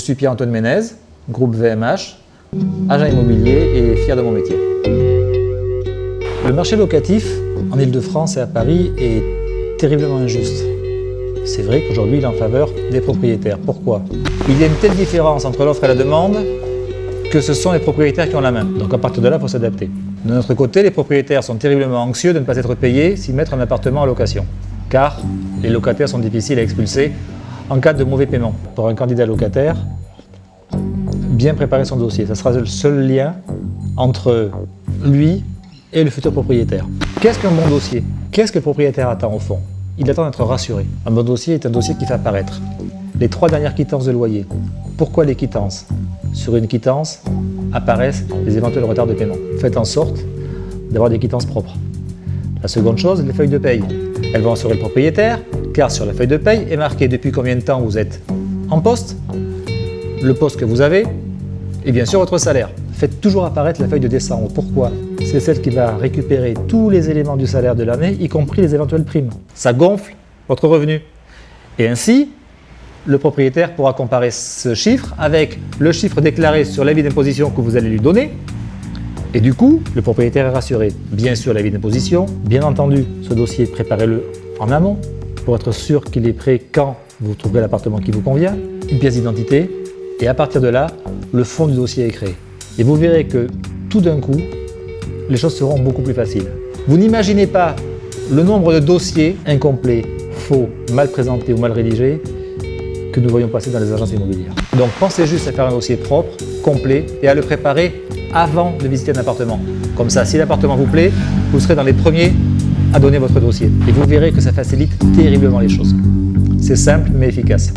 suis Pierre-Antoine Ménez, groupe VMH, agent immobilier et fier de mon métier. Le marché locatif en Ile-de-France et à Paris est terriblement injuste. C'est vrai qu'aujourd'hui il est en faveur des propriétaires. Pourquoi? Il y a une telle différence entre l'offre et la demande que ce sont les propriétaires qui ont la main. Donc à partir de là, il faut s'adapter. De notre côté, les propriétaires sont terriblement anxieux de ne pas être payés s'ils mettent un appartement en location. Car les locataires sont difficiles à expulser en cas de mauvais paiement. Pour un candidat locataire, bien préparer son dossier. Ça sera le seul lien entre lui et le futur propriétaire. Qu'est-ce qu'un bon dossier? Qu'est-ce que le propriétaire attend au fond? Il attend d'être rassuré. Un bon dossier est un dossier qui fait apparaître les 3 dernières quittances de loyer. Pourquoi les quittances? Sur une quittance apparaissent les éventuels retards de paiement. Faites en sorte d'avoir des quittances propres. La seconde chose, les feuilles de paye. Elles vont assurer le propriétaire, car sur la feuille de paye est marqué depuis combien de temps vous êtes en poste, le poste que vous avez, et bien sûr votre salaire. Faites toujours apparaître la feuille de décembre. Pourquoi? C'est celle qui va récupérer tous les éléments du salaire de l'année, y compris les éventuelles primes. Ça gonfle votre revenu. Et ainsi, le propriétaire pourra comparer ce chiffre avec le chiffre déclaré sur l'avis d'imposition que vous allez lui donner. Et du coup, le propriétaire est rassuré. Bien sûr, l'avis d'imposition. Bien entendu, ce dossier, préparez-le en amont pour être sûr qu'il est prêt quand vous trouverez l'appartement qui vous convient. Une pièce d'identité. Et à partir de là, le fond du dossier est créé. Et vous verrez que tout d'un coup, les choses seront beaucoup plus faciles. Vous n'imaginez pas le nombre de dossiers incomplets, faux, mal présentés ou mal rédigés que nous voyons passer dans les agences immobilières. Donc pensez juste à faire un dossier propre, complet et à le préparer avant de visiter un appartement. Comme ça, si l'appartement vous plaît, vous serez dans les premiers à donner votre dossier. Et vous verrez que ça facilite terriblement les choses. C'est simple mais efficace.